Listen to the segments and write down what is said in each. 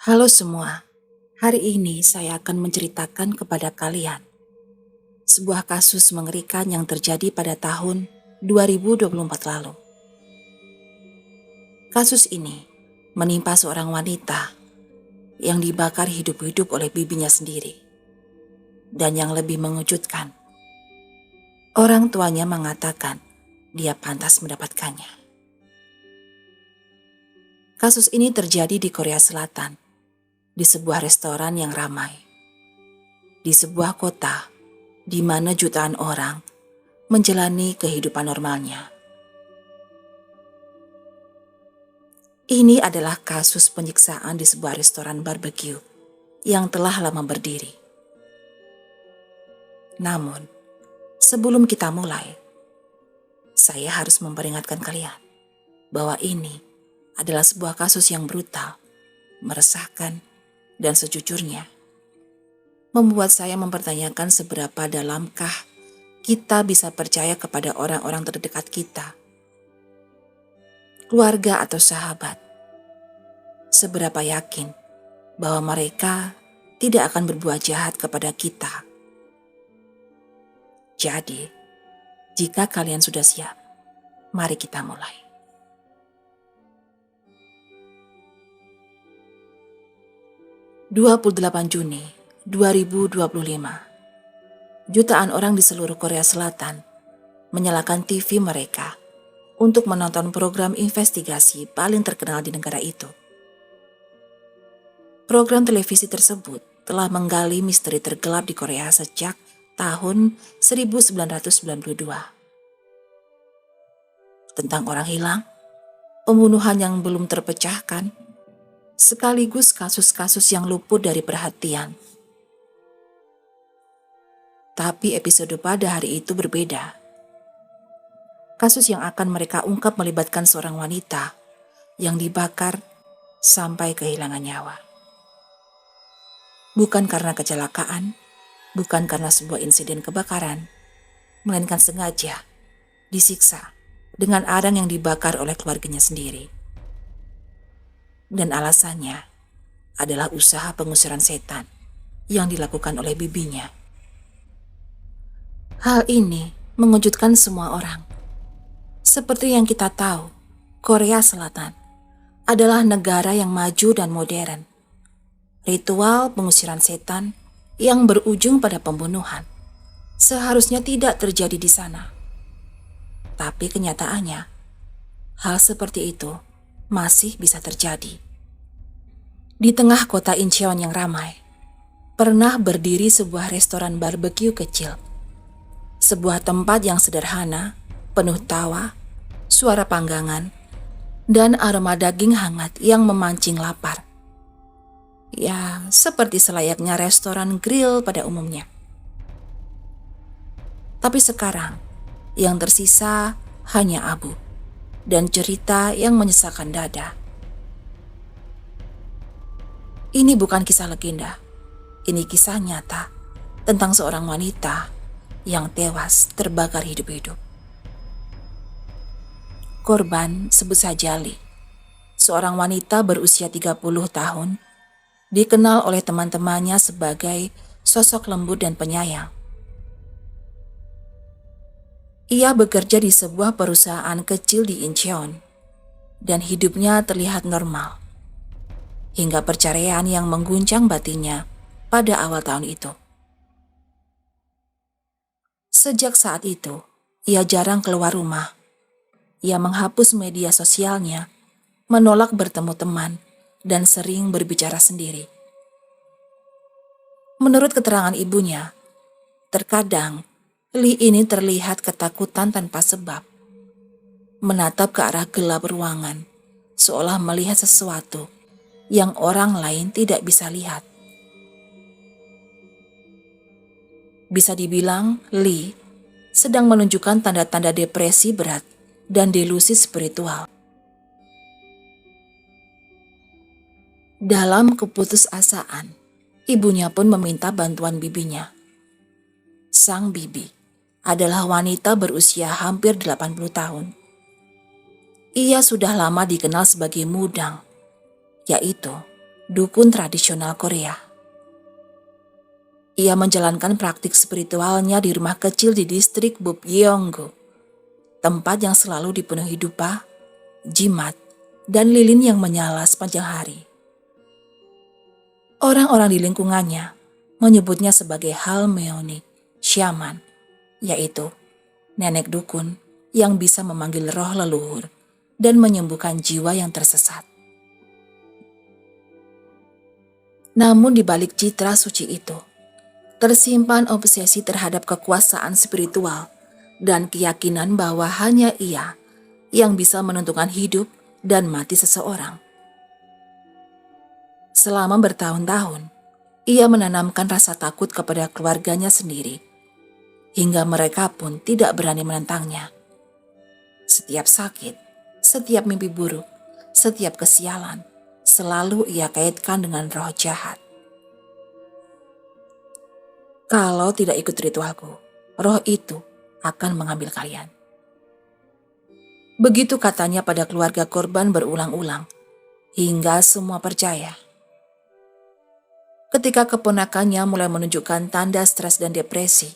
Halo semua, hari ini saya akan menceritakan kepada kalian sebuah kasus mengerikan yang terjadi pada tahun 2024 lalu. Kasus ini menimpa seorang wanita yang dibakar hidup-hidup oleh bibinya sendiri. Dan yang lebih mengejutkan, orang tuanya mengatakan dia pantas mendapatkannya. Kasus ini terjadi di Korea Selatan, di sebuah restoran yang ramai, di sebuah kota di mana jutaan orang menjalani kehidupan normalnya. Ini adalah kasus penyiksaan di sebuah restoran barbecue yang telah lama berdiri. Namun, sebelum kita mulai, saya harus memperingatkan kalian bahwa ini adalah sebuah kasus yang brutal, meresahkan, dan sejujurnya membuat saya mempertanyakan seberapa dalamkah kita bisa percaya kepada orang-orang terdekat kita, keluarga atau sahabat. Seberapa yakin bahwa mereka tidak akan berbuat jahat kepada kita. Jadi, jika kalian sudah siap, mari kita mulai. Juni 2025, jutaan orang di seluruh Korea Selatan menyalakan TV mereka untuk menonton program investigasi paling terkenal di negara itu. Program televisi tersebut telah menggali misteri tergelap di Korea sejak tahun 1992. Tentang orang hilang, pembunuhan yang belum terpecahkan, sekaligus kasus-kasus yang luput dari perhatian. Tapi episode pada hari itu berbeda. Kasus yang akan mereka ungkap melibatkan seorang wanita yang dibakar sampai kehilangan nyawa. Bukan karena kecelakaan, bukan karena sebuah insiden kebakaran, melainkan sengaja disiksa dengan arang yang dibakar oleh keluarganya sendiri. Dan alasannya adalah usaha pengusiran setan yang dilakukan oleh bibinya. Hal ini mengejutkan semua orang. Seperti yang kita tahu, Korea Selatan adalah negara yang maju dan modern. Ritual pengusiran setan yang berujung pada pembunuhan seharusnya tidak terjadi di sana. Tapi kenyataannya, hal seperti itu masih bisa terjadi. Di tengah kota Incheon yang ramai, pernah berdiri sebuah restoran barbecue kecil. Sebuah tempat yang sederhana, penuh tawa, suara panggangan, dan aroma daging hangat yang memancing lapar. Ya, seperti selayaknya restoran grill pada umumnya. Tapi sekarang, yang tersisa hanya abu dan cerita yang menyesakan dada. Ini bukan kisah legenda, ini kisah nyata tentang seorang wanita yang tewas terbakar hidup-hidup. Korban sebut saja Lee, seorang wanita berusia 30 tahun, dikenal oleh teman-temannya sebagai sosok lembut dan penyayang. Ia bekerja di sebuah perusahaan kecil di Incheon, dan hidupnya terlihat normal, hingga perceraian yang mengguncang batinnya pada awal tahun itu. Sejak saat itu, ia jarang keluar rumah. Ia menghapus media sosialnya, menolak bertemu teman, dan sering berbicara sendiri. Menurut keterangan ibunya, terkadang Lee ini terlihat ketakutan tanpa sebab, menatap ke arah gelap ruangan, seolah melihat sesuatu yang orang lain tidak bisa lihat. Bisa dibilang Lee sedang menunjukkan tanda-tanda depresi berat dan delusi spiritual. Dalam keputusasaan, ibunya pun meminta bantuan bibinya. Sang bibi adalah wanita berusia hampir 80 tahun. Ia sudah lama dikenal sebagai mudang, yaitu dukun tradisional Korea. Ia menjalankan praktik spiritualnya di rumah kecil di distrik Bupyeonggu, tempat yang selalu dipenuhi dupa, jimat, dan lilin yang menyala sepanjang hari. Orang-orang di lingkungannya menyebutnya sebagai Halmeoni, Syaman, yaitu nenek dukun yang bisa memanggil roh leluhur dan menyembuhkan jiwa yang tersesat. Namun di balik citra suci itu, tersimpan obsesi terhadap kekuasaan spiritual dan keyakinan bahwa hanya ia yang bisa menentukan hidup dan mati seseorang. Selama bertahun-tahun, ia menanamkan rasa takut kepada keluarganya sendiri, hingga mereka pun tidak berani menentangnya. Setiap sakit, setiap mimpi buruk, setiap kesialan, selalu ia kaitkan dengan roh jahat. Kalau tidak ikut ritualku, roh itu akan mengambil kalian. Begitu katanya pada keluarga korban berulang-ulang, hingga semua percaya. Ketika keponakannya mulai menunjukkan tanda stres dan depresi,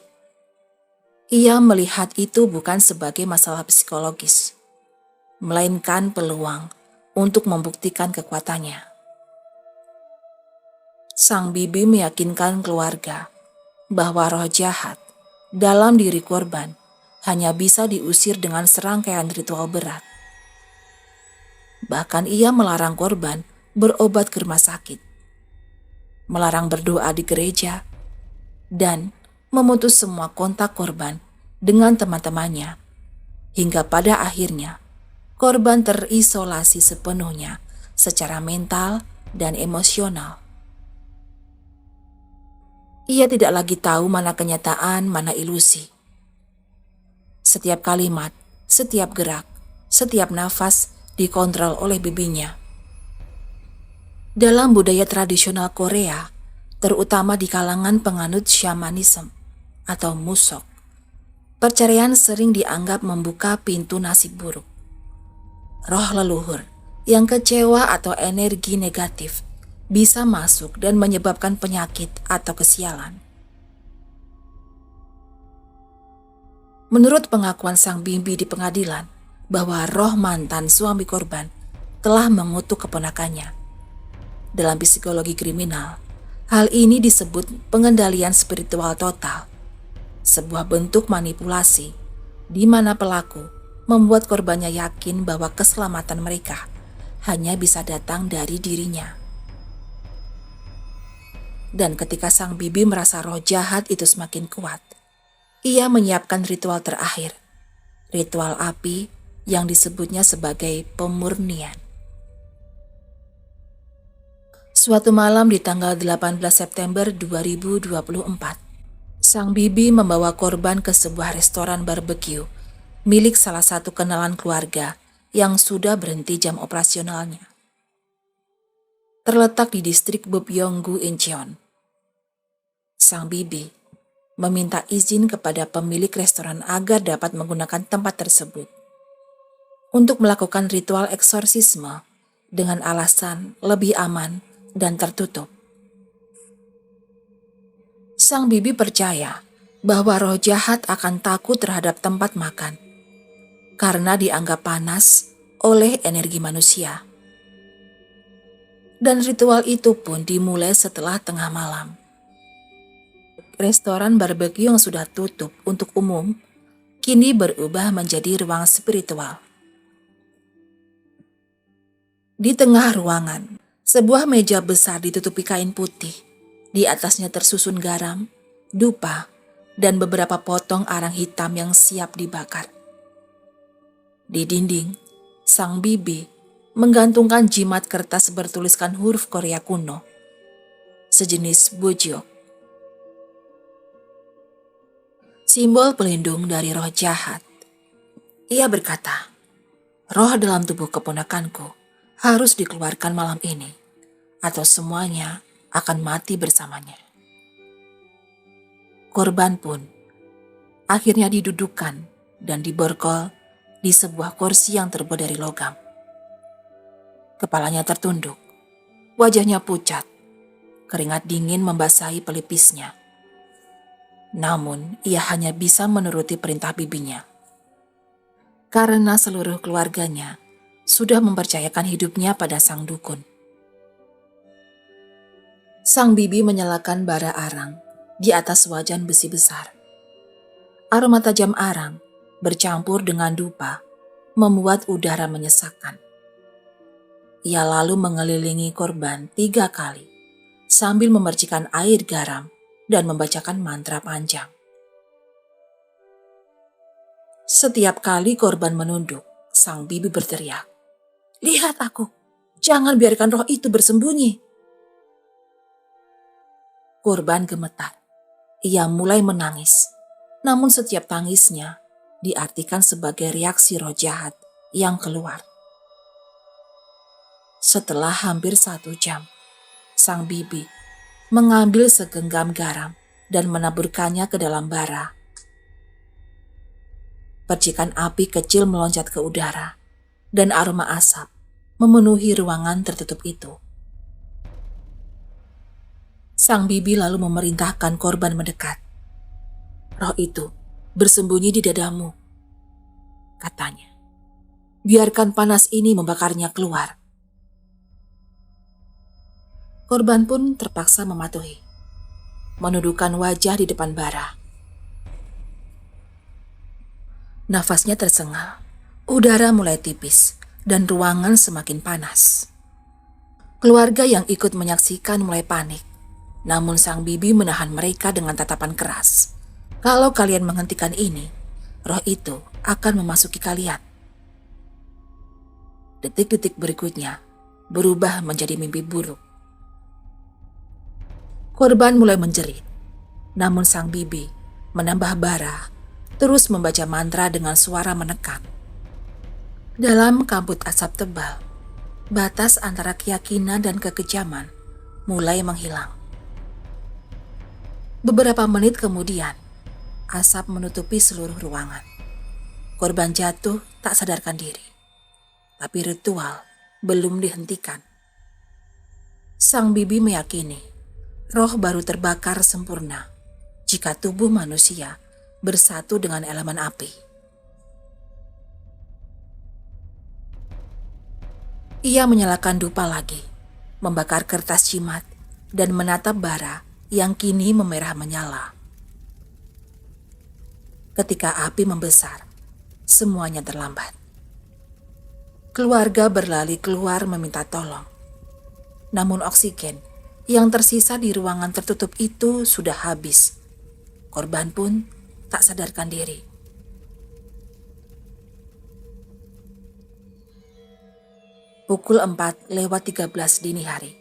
ia melihat itu bukan sebagai masalah psikologis, melainkan peluang untuk membuktikan kekuatannya. Sang bibi meyakinkan keluarga bahwa roh jahat dalam diri korban hanya bisa diusir dengan serangkaian ritual berat. Bahkan ia melarang korban berobat ke rumah sakit, melarang berdoa di gereja, dan memutus semua kontak korban dengan teman-temannya, hingga pada akhirnya korban terisolasi sepenuhnya secara mental dan emosional. Ia tidak lagi tahu mana kenyataan, mana ilusi. Setiap kalimat, setiap gerak, setiap nafas dikontrol oleh bibinya. Dalam budaya tradisional Korea, terutama di kalangan penganut shamanism atau musok, perceraian sering dianggap membuka pintu nasib buruk. Roh leluhur yang kecewa atau energi negatif bisa masuk dan menyebabkan penyakit atau kesialan. Menurut pengakuan sang bibi di pengadilan, bahwa roh mantan suami korban telah mengutuk keponakannya. Dalam psikologi kriminal, hal ini disebut pengendalian spiritual total, sebuah bentuk manipulasi di mana pelaku membuat korbannya yakin bahwa keselamatan mereka hanya bisa datang dari dirinya. Dan ketika sang bibi merasa roh jahat itu semakin kuat, ia menyiapkan ritual terakhir, ritual api yang disebutnya sebagai pemurnian. Suatu malam di tanggal 18 September 2024, sang bibi membawa korban ke sebuah restoran barbecue milik salah satu kenalan keluarga yang sudah berhenti jam operasionalnya. Terletak di distrik Bupyeonggu, Incheon. Sang bibi meminta izin kepada pemilik restoran agar dapat menggunakan tempat tersebut untuk melakukan ritual eksorsisme dengan alasan lebih aman dan tertutup. Sang bibi percaya bahwa roh jahat akan takut terhadap tempat makan karena dianggap panas oleh energi manusia. Dan ritual itu pun dimulai setelah tengah malam. Restoran barbecue yang sudah tutup untuk umum kini berubah menjadi ruang spiritual. Di tengah ruangan, sebuah meja besar ditutupi kain putih. Di atasnya tersusun garam, dupa, dan beberapa potong arang hitam yang siap dibakar. Di dinding, sang bibi menggantungkan jimat kertas bertuliskan huruf Korea kuno, sejenis bojok. Simbol pelindung dari roh jahat. Ia berkata, roh dalam tubuh keponakanku harus dikeluarkan malam ini, atau semuanya akan mati bersamanya. Korban pun akhirnya didudukkan dan diborgol di sebuah kursi yang terbuat dari logam. Kepalanya tertunduk, Wajahnya pucat, keringat dingin membasahi pelipisnya. Namun, ia hanya bisa menuruti perintah bibinya. Karena seluruh keluarganya sudah mempercayakan hidupnya pada sang dukun. Sang bibi menyalakan bara arang di atas wajan besi besar. Aroma tajam arang bercampur dengan dupa membuat udara menyesakkan. Ia lalu mengelilingi korban 3 kali sambil memercikan air garam dan membacakan mantra panjang. Setiap kali korban menunduk, sang bibi berteriak, "Lihat aku, jangan biarkan roh itu bersembunyi." Korban gemetar. Ia mulai menangis, namun setiap tangisnya diartikan sebagai reaksi roh jahat yang keluar. Setelah hampir 1 jam, sang bibi mengambil segenggam garam dan menaburkannya ke dalam bara. Percikan api kecil meloncat ke udara dan aroma asap memenuhi ruangan tertutup itu. Sang bibi lalu memerintahkan korban mendekat. "Roh itu bersembunyi di dadamu," katanya. "Biarkan panas ini membakarnya keluar." Korban pun terpaksa mematuhi, menundukkan wajah di depan bara. Nafasnya tersengal, udara mulai tipis, dan ruangan semakin panas. Keluarga yang ikut menyaksikan mulai panik, namun sang bibi menahan mereka dengan tatapan keras. "Kalau kalian menghentikan ini, roh itu akan memasuki kalian." Detik-detik berikutnya berubah menjadi mimpi buruk. Korban mulai menjerit, namun sang bibi menambah bara, terus membaca mantra dengan suara menekan. Dalam kabut asap tebal, batas antara keyakinan dan kekejaman mulai menghilang. Beberapa menit kemudian, asap menutupi seluruh ruangan. Korban jatuh tak sadarkan diri, tapi ritual belum dihentikan. Sang bibi meyakini roh baru terbakar sempurna jika tubuh manusia bersatu dengan elemen api. Ia menyalakan dupa lagi, membakar kertas jimat, dan menatap bara yang kini memerah menyala. Ketika api membesar, semuanya terlambat. Keluarga berlari keluar meminta tolong. Namun oksigen yang tersisa di ruangan tertutup itu sudah habis. Korban pun tak sadarkan diri. Pukul 4:13 dini hari.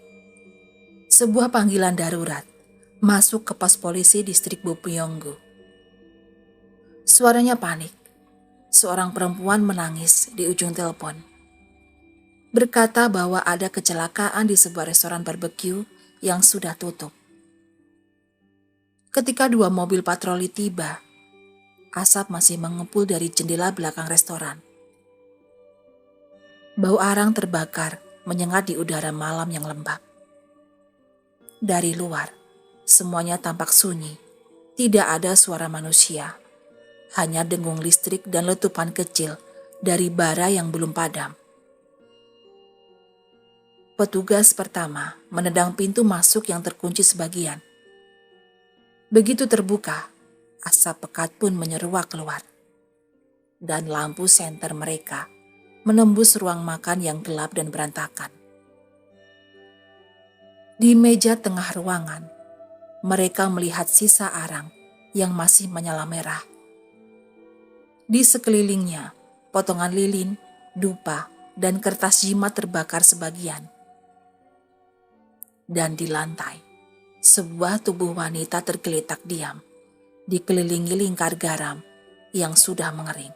Sebuah panggilan darurat masuk ke pos polisi distrik Bopyonggu. Suaranya panik. Seorang perempuan menangis di ujung telepon. Berkata bahwa ada kecelakaan di sebuah restoran barbecue yang sudah tutup. Ketika 2 mobil patroli tiba, asap masih mengepul dari jendela belakang restoran. Bau arang terbakar menyengat di udara malam yang lembab. Dari luar, semuanya tampak sunyi. Tidak ada suara manusia. Hanya dengung listrik dan letupan kecil dari bara yang belum padam. Petugas pertama menendang pintu masuk yang terkunci sebagian. Begitu terbuka, asap pekat pun menyeruak keluar. Dan lampu senter mereka menembus ruang makan yang gelap dan berantakan. Di meja tengah ruangan, mereka melihat sisa arang yang masih menyala merah. Di sekelilingnya, potongan lilin, dupa, dan kertas jimat terbakar sebagian. Dan di lantai, sebuah tubuh wanita tergeletak diam, dikelilingi lingkar garam yang sudah mengering.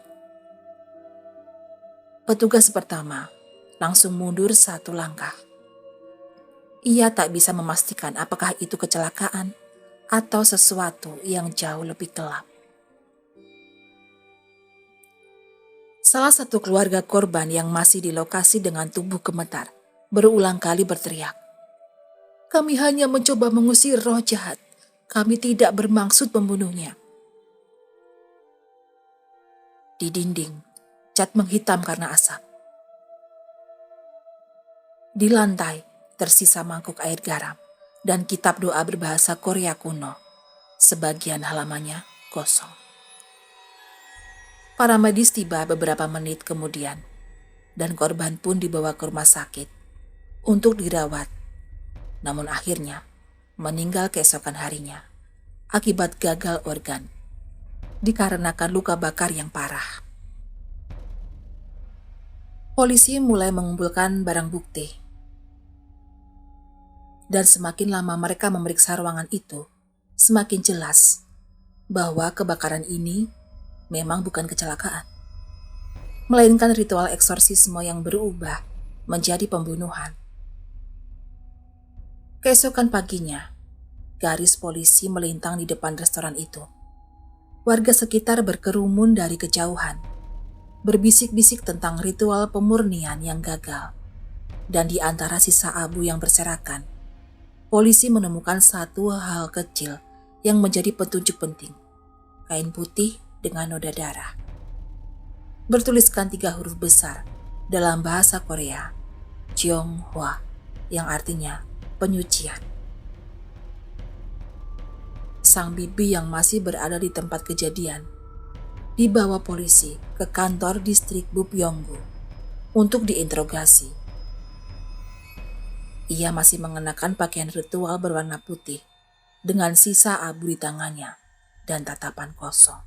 Petugas pertama langsung mundur 1 langkah. Ia tak bisa memastikan apakah itu kecelakaan atau sesuatu yang jauh lebih gelap. Salah satu keluarga korban yang masih di lokasi dengan tubuh gemetar berulang kali berteriak, Kami hanya mencoba mengusir roh jahat. Kami tidak bermaksud membunuhnya. Di dinding, cat menghitam karena asap. Di lantai, tersisa mangkuk air garam dan kitab doa berbahasa Korea kuno. Sebagian halamannya kosong. Para medis tiba beberapa menit kemudian, dan korban pun dibawa ke rumah sakit untuk dirawat. Namun akhirnya meninggal keesokan harinya akibat gagal organ dikarenakan luka bakar yang parah. Polisi mulai mengumpulkan barang bukti. Dan semakin lama mereka memeriksa ruangan itu, semakin jelas bahwa kebakaran ini memang bukan kecelakaan, melainkan ritual eksorsisme yang berubah menjadi pembunuhan. Keesokan paginya, garis polisi melintang di depan restoran itu. Warga sekitar berkerumun dari kejauhan, berbisik-bisik tentang ritual pemurnian yang gagal. Dan di antara sisa abu yang berserakan, polisi menemukan satu hal kecil yang menjadi petunjuk penting. Kain putih dengan noda darah. Bertuliskan 3 huruf besar dalam bahasa Korea, Jeonghwa, yang artinya penyucian. Sang bibi yang masih berada di tempat kejadian dibawa polisi ke kantor distrik Bupyeonggu untuk diinterogasi. Ia masih mengenakan pakaian ritual berwarna putih dengan sisa abu di tangannya dan tatapan kosong.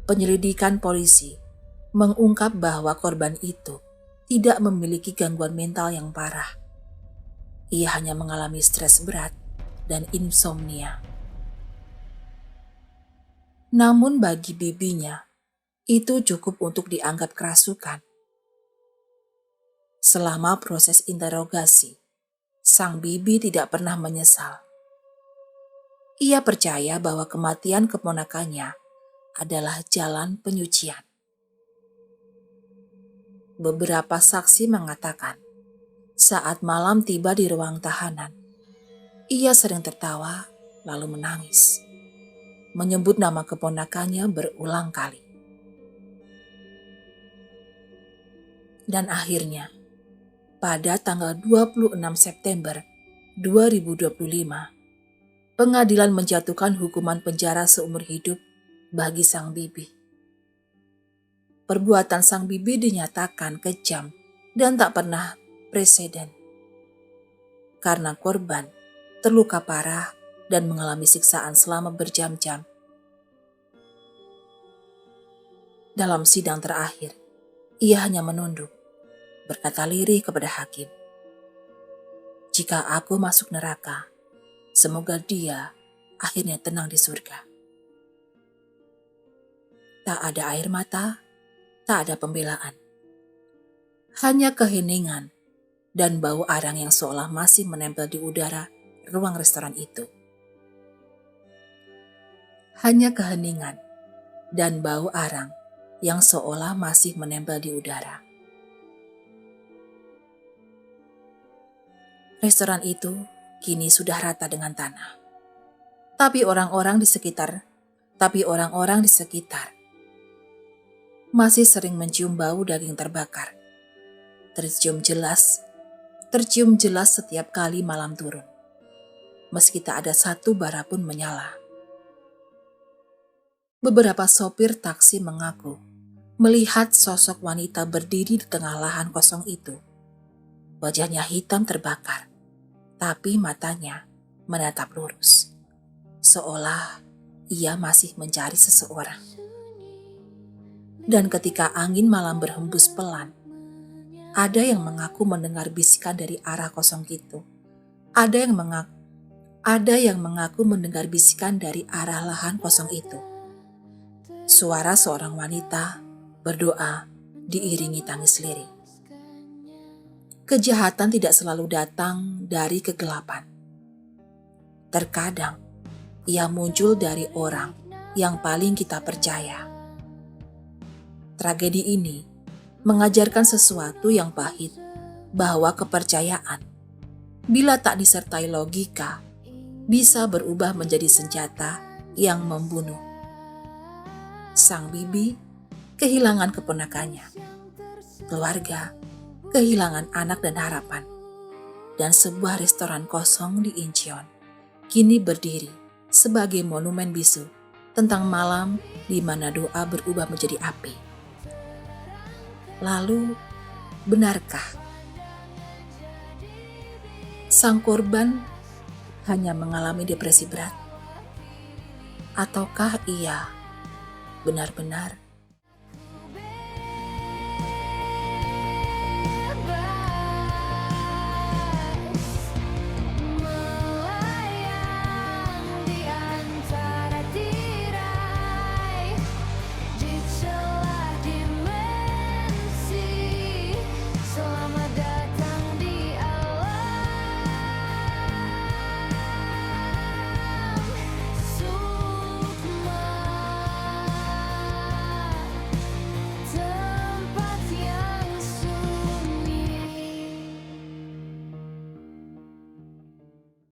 Penyelidikan polisi mengungkap bahwa korban itu tidak memiliki gangguan mental yang parah. Ia hanya mengalami stres berat dan insomnia. Namun bagi bibinya, itu cukup untuk dianggap kerasukan. Selama proses interogasi, sang bibi tidak pernah menyesal. Ia percaya bahwa kematian keponakannya adalah jalan penyucian. Beberapa saksi mengatakan, saat malam tiba di ruang tahanan, ia sering tertawa lalu menangis, menyebut nama keponakannya berulang kali. Dan akhirnya, pada tanggal 26 September 2025, pengadilan menjatuhkan hukuman penjara seumur hidup bagi sang bibi. Perbuatan sang bibi dinyatakan kejam dan tak pernah preseden. Karena korban terluka parah dan mengalami siksaan selama berjam-jam. Dalam sidang terakhir, ia hanya menunduk, berkata lirih kepada hakim, "Jika aku masuk neraka, semoga dia akhirnya tenang di surga." Tak ada air mata, tak ada pembelaan. Hanya keheningan dan bau arang yang seolah masih menempel di udara ruang restoran itu. Hanya keheningan dan bau arang yang seolah masih menempel di udara. Restoran itu kini sudah rata dengan tanah. Tapi orang-orang di sekitar masih sering mencium bau daging terbakar. Tercium jelas setiap kali malam turun. Meski tak ada satu bara pun menyala. Beberapa sopir taksi mengaku melihat sosok wanita berdiri di tengah lahan kosong itu. Wajahnya hitam terbakar, tapi matanya menatap lurus, seolah ia masih mencari seseorang. Dan ketika angin malam berhembus pelan, ada yang mengaku mendengar bisikan dari arah kosong itu. Ada yang mengaku mendengar bisikan dari arah lahan kosong itu. Suara seorang wanita berdoa diiringi tangis lirih. Kejahatan tidak selalu datang dari kegelapan. Terkadang ia muncul dari orang yang paling kita percaya. Tragedi ini mengajarkan sesuatu yang pahit, bahwa kepercayaan bila tak disertai logika, bisa berubah menjadi senjata yang membunuh. Sang bibi kehilangan keponakannya, keluarga kehilangan anak dan harapan, dan sebuah restoran kosong di Incheon kini berdiri sebagai monumen bisu tentang malam di mana doa berubah menjadi api. Lalu, benarkah sang korban hanya mengalami depresi berat? Ataukah ia benar-benar